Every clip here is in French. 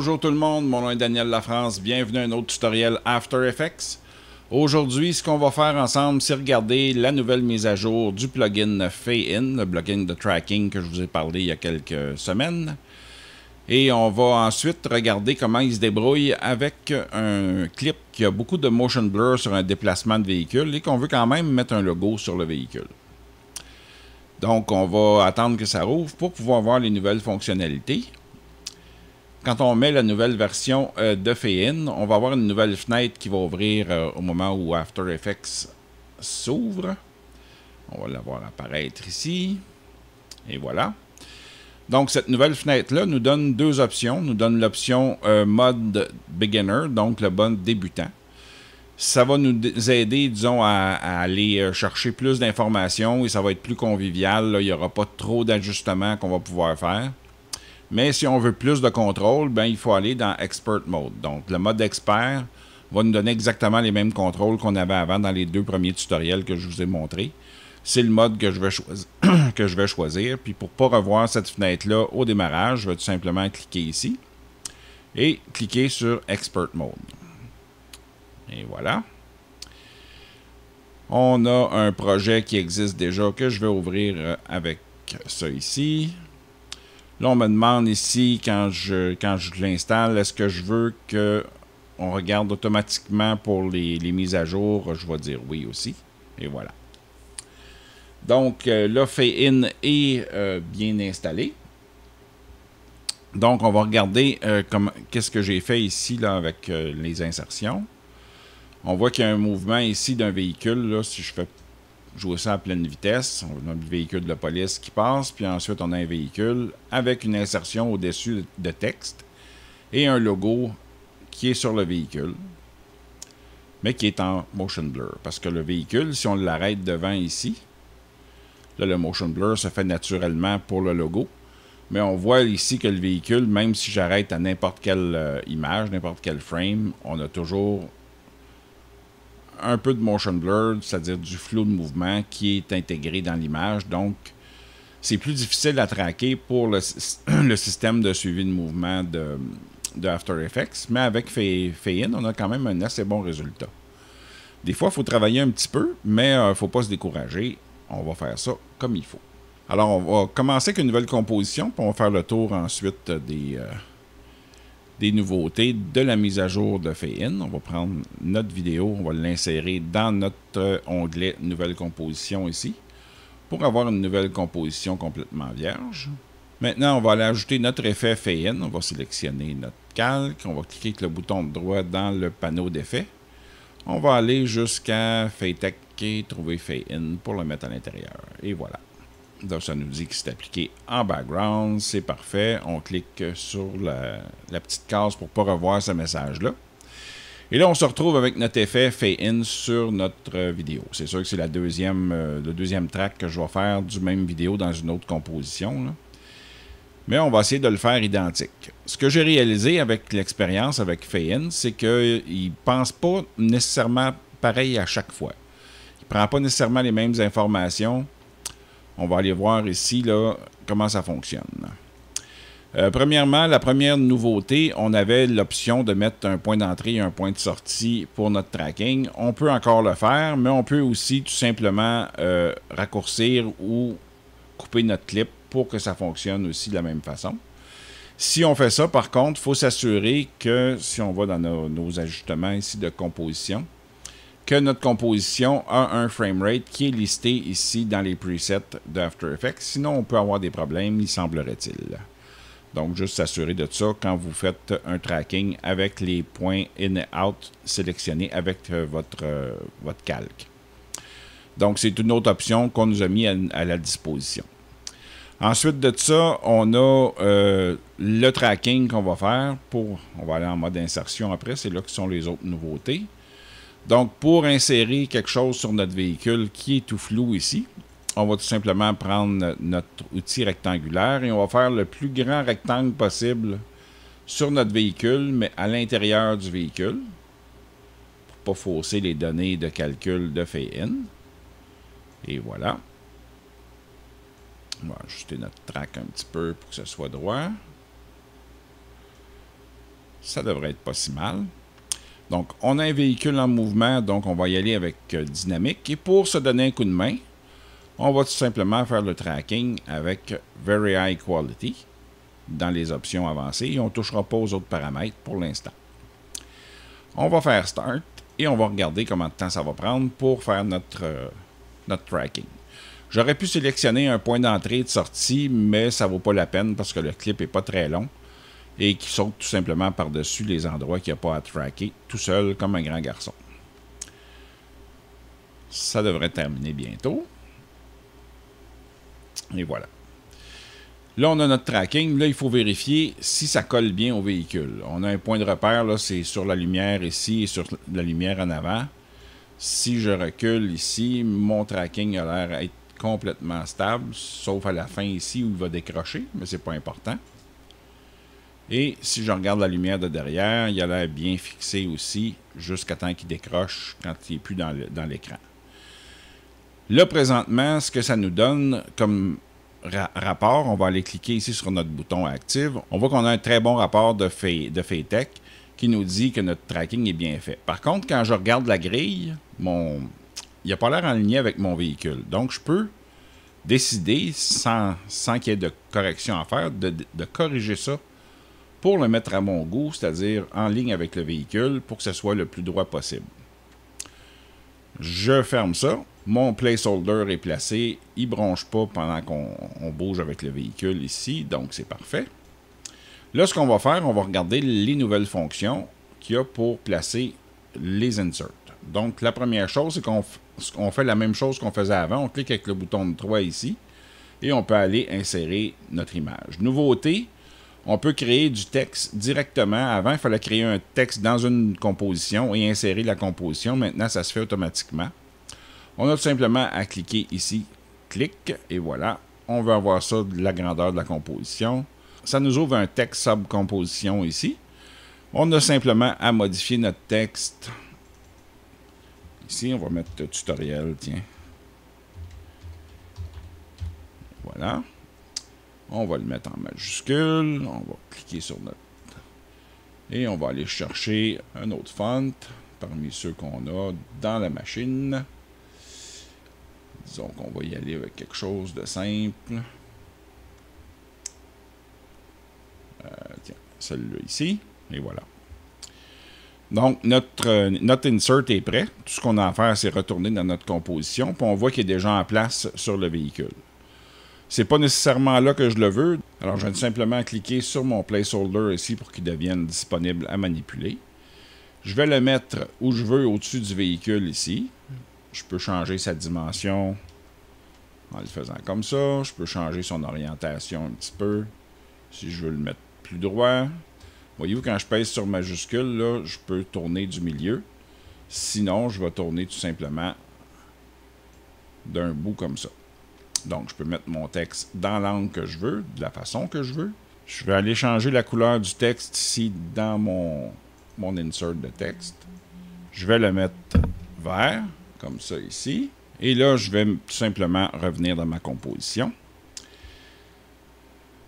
Bonjour tout le monde, mon nom est Daniel Lafrance, bienvenue à un autre tutoriel After Effects. Aujourd'hui, ce qu'on va faire ensemble, c'est regarder la nouvelle mise à jour du plugin Fade-In, le plugin de tracking que je vous ai parlé il y a quelques semaines. Et on va ensuite regarder comment il se débrouille avec un clip qui a beaucoup de motion blur sur un déplacement de véhicule et qu'on veut quand même mettre un logo sur le véhicule. Donc, on va attendre que ça rouvre pour pouvoir voir les nouvelles fonctionnalités. Quand on met la nouvelle version de Fade-In, on va avoir une nouvelle fenêtre qui va ouvrir au moment où After Effects s'ouvre. On va la voir apparaître ici. Et voilà. Donc, cette nouvelle fenêtre-là nous donne deux options. Nous donne l'option mode beginner, donc le mode débutant. Ça va nous aider, disons, à aller chercher plus d'informations et ça va être plus convivial. Là. Il n'y aura pas trop d'ajustements qu'on va pouvoir faire. Mais si on veut plus de contrôle, ben, il faut aller dans Expert Mode. Donc, le mode expert va nous donner exactement les mêmes contrôles qu'on avait avant dans les deux premiers tutoriels que je vous ai montrés. C'est le mode que je vais choisir. Puis pour ne pas revoir cette fenêtre-là au démarrage, je vais tout simplement cliquer ici et cliquer sur Expert Mode. Et voilà. On a un projet qui existe déjà que je vais ouvrir avec ça ici. Là, on me demande ici, quand je l'installe, est-ce que je veux qu'on regarde automatiquement pour les mises à jour? Je vais dire oui aussi. Et voilà. Donc, là, Fade-In est bien installé. Donc, on va regarder qu'est-ce que j'ai fait ici là, avec les insertions. On voit qu'il y a un mouvement ici d'un véhicule. Là, si je fais jouer ça à pleine vitesse, on a le véhicule de la police qui passe, puis ensuite on a un véhicule avec une insertion au-dessus de texte et un logo qui est sur le véhicule, mais qui est en motion blur. Parce que le véhicule, si on l'arrête devant ici, là le motion blur se fait naturellement pour le logo, mais on voit ici que le véhicule, même si j'arrête à n'importe quelle image, n'importe quel frame, on a toujours un peu de motion blur, c'est-à-dire du flou de mouvement qui est intégré dans l'image. Donc, c'est plus difficile à traquer pour le système de suivi de mouvement de After Effects. Mais avec Fade-In, on a quand même un assez bon résultat. Des fois, il faut travailler un petit peu, mais il ne faut pas se décourager. On va faire ça comme il faut. Alors, on va commencer avec une nouvelle composition, puis on va faire le tour ensuite des nouveautés de la mise à jour de Fade-In. On va prendre notre vidéo, on va l'insérer dans notre onglet Nouvelle composition ici pour avoir une nouvelle composition complètement vierge. Maintenant, on va aller ajouter notre effet Fade-In. On va sélectionner notre calque. On va cliquer avec le bouton de droit dans le panneau d'effets. On va aller jusqu'à Fade-Tech et trouver Fade-In pour le mettre à l'intérieur. Et voilà. Donc, ça nous dit que c'est appliqué en background. C'est parfait. On clique sur la petite case pour ne pas revoir ce message-là. Et là, on se retrouve avec notre effet Fade-In sur notre vidéo. C'est sûr que c'est le deuxième track que je vais faire du même vidéo dans une autre composition, là. Mais on va essayer de le faire identique. Ce que j'ai réalisé avec l'expérience avec Fade-In, c'est qu'il ne pense pas nécessairement pareil à chaque fois. Il ne prend pas nécessairement les mêmes informations. On va aller voir ici là, comment ça fonctionne. Premièrement, la première nouveauté, on avait l'option de mettre un point d'entrée et un point de sortie pour notre tracking. On peut encore le faire, mais on peut aussi tout simplement raccourcir ou couper notre clip pour que ça fonctionne aussi de la même façon. Si on fait ça, par contre, il faut s'assurer que, si on va dans nos ajustements ici de composition, que notre composition a un framerate qui est listé ici dans les presets de After Effects. Sinon, on peut avoir des problèmes, il semblerait-il. Donc, juste s'assurer de ça quand vous faites un tracking avec les points in et out sélectionnés avec votre calque. Donc, c'est une autre option qu'on nous a mis à la disposition. Ensuite de ça, on a le tracking qu'on va faire pour... On va aller en mode insertion après, c'est là que sont les autres nouveautés. Donc, pour insérer quelque chose sur notre véhicule qui est tout flou ici, on va tout simplement prendre notre outil rectangulaire et on va faire le plus grand rectangle possible sur notre véhicule, mais à l'intérieur du véhicule, pour ne pas fausser les données de calcul de Fade-In. Et voilà. On va ajuster notre track un petit peu pour que ce soit droit. Ça devrait être pas si mal. Donc, on a un véhicule en mouvement, donc on va y aller avec dynamique. Et pour se donner un coup de main, on va tout simplement faire le tracking avec Very High Quality dans les options avancées et on ne touchera pas aux autres paramètres pour l'instant. On va faire Start et on va regarder combien de temps ça va prendre pour faire notre tracking. J'aurais pu sélectionner un point d'entrée et de sortie, mais ça ne vaut pas la peine parce que le clip n'est pas très long et qui saute tout simplement par-dessus les endroits qu'il n'y a pas à tracker tout seul comme un grand garçon. Ça devrait terminer bientôt. Et voilà. Là, on a notre tracking. Là, il faut vérifier si ça colle bien au véhicule. On a un point de repère, là, c'est sur la lumière ici et sur la lumière en avant. Si je recule ici, mon tracking a l'air d'être complètement stable, sauf à la fin ici où il va décrocher, mais c'est pas important. Et si je regarde la lumière de derrière, il a l'air bien fixé aussi, jusqu'à temps qu'il décroche quand il n'est plus dans l'écran. Là, présentement, ce que ça nous donne comme rapport, on va aller cliquer ici sur notre bouton Active. On voit qu'on a un très bon rapport de Phaetech qui nous dit que notre tracking est bien fait. Par contre, quand je regarde la grille, il n'a pas l'air aligné avec mon véhicule. Donc, je peux décider, sans qu'il y ait de correction à faire, de corriger ça pour le mettre à mon goût, c'est-à-dire en ligne avec le véhicule pour que ce soit le plus droit possible. Je ferme ça. Mon placeholder est placé. Il ne bronche pas pendant qu'on bouge avec le véhicule ici, donc c'est parfait. Là, ce qu'on va faire, on va regarder les nouvelles fonctions qu'il y a pour placer les inserts. Donc, la première chose, c'est qu'on fait la même chose qu'on faisait avant. On clique avec le bouton de 3 ici et on peut aller insérer notre image. Nouveauté, on peut créer du texte directement. Avant, il fallait créer un texte dans une composition et insérer la composition. Maintenant, ça se fait automatiquement. On a tout simplement à cliquer ici, clic, et voilà. On veut avoir ça de la grandeur de la composition. Ça nous ouvre un texte sub-composition ici. On a simplement à modifier notre texte. Ici, on va mettre tutoriel, tiens. Voilà. On va le mettre en majuscule. On va cliquer sur notre... Et on va aller chercher un autre font parmi ceux qu'on a dans la machine. Disons qu'on va y aller avec quelque chose de simple. Tiens, celui-là ici. Et voilà. Donc, notre insert est prêt. Tout ce qu'on a à faire, c'est retourner dans notre composition. Puis on voit qu'il est déjà en place sur le véhicule. C'est pas nécessairement là que je le veux. Alors, je vais simplement cliquer sur mon placeholder ici pour qu'il devienne disponible à manipuler. Je vais le mettre où je veux au-dessus du véhicule ici. Je peux changer sa dimension en le faisant comme ça. Je peux changer son orientation un petit peu. Si je veux le mettre plus droit. Voyez-vous, quand je pèse sur majuscule, là, je peux tourner du milieu. Sinon, je vais tourner tout simplement d'un bout comme ça. Donc, je peux mettre mon texte dans l'angle que je veux, de la façon que je veux. Je vais aller changer la couleur du texte ici dans mon insert de texte. Je vais le mettre vert, comme ça ici. Et là, je vais tout simplement revenir dans ma composition.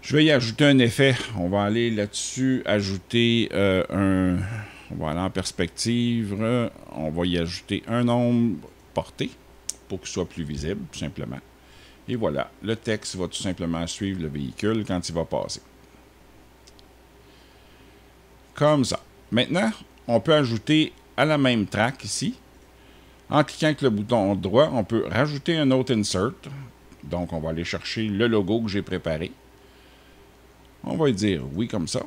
Je vais y ajouter un effet. On va aller là-dessus, ajouter on va aller en perspective. On va y ajouter un nombre porté pour qu'il soit plus visible, tout simplement. Et voilà, le texte va tout simplement suivre le véhicule quand il va passer. Comme ça. Maintenant, on peut ajouter à la même track ici. En cliquant avec le bouton droit, on peut rajouter un autre insert. Donc, on va aller chercher le logo que j'ai préparé. On va lui dire oui comme ça.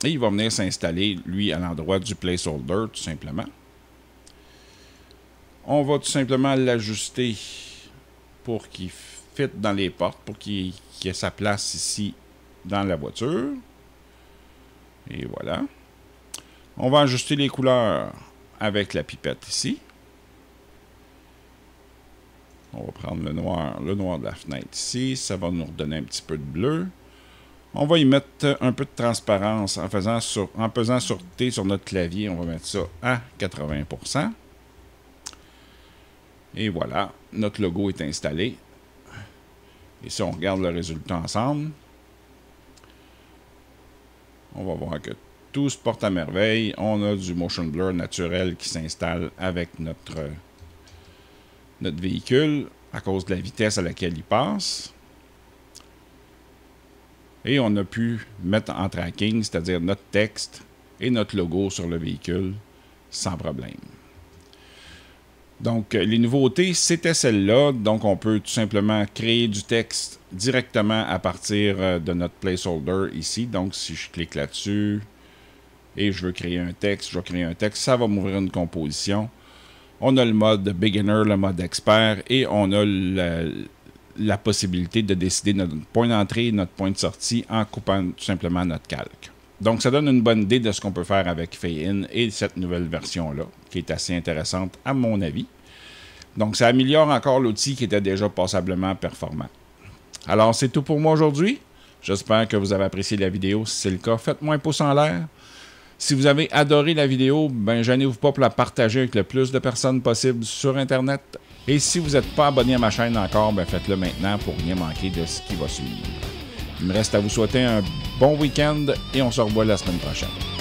Et il va venir s'installer, lui, à l'endroit du placeholder, tout simplement. On va tout simplement l'ajuster pour qu'il fit dans les portes, pour qu'il ait sa place ici dans la voiture. Et voilà. On va ajuster les couleurs avec la pipette ici. On va prendre le noir de la fenêtre ici. Ça va nous redonner un petit peu de bleu. On va y mettre un peu de transparence en pesant sur T sur notre clavier. On va mettre ça à 80%. Et voilà, notre logo est installé. Et si on regarde le résultat ensemble, on va voir que tout se porte à merveille. On a du motion blur naturel qui s'installe avec notre véhicule à cause de la vitesse à laquelle il passe. Et on a pu mettre en tracking, c'est-à-dire notre texte et notre logo sur le véhicule sans problème. Donc, les nouveautés, c'était celle-là. Donc, on peut tout simplement créer du texte directement à partir de notre placeholder ici. Donc, si je clique là-dessus et je veux créer un texte, je vais créer un texte, ça va m'ouvrir une composition. On a le mode beginner, le mode expert et on a la possibilité de décider notre point d'entrée et notre point de sortie en coupant tout simplement notre calque. Donc, ça donne une bonne idée de ce qu'on peut faire avec Feyin et cette nouvelle version-là, qui est assez intéressante à mon avis. Donc, ça améliore encore l'outil qui était déjà passablement performant. Alors, c'est tout pour moi aujourd'hui. J'espère que vous avez apprécié la vidéo. Si c'est le cas, faites-moi un pouce en l'air. Si vous avez adoré la vidéo, ben gênez-vous pas pour la partager avec le plus de personnes possible sur Internet. Et si vous n'êtes pas abonné à ma chaîne encore, ben faites-le maintenant pour rien manquer de ce qui va suivre. Il me reste à vous souhaiter un bon week-end et on se revoit la semaine prochaine.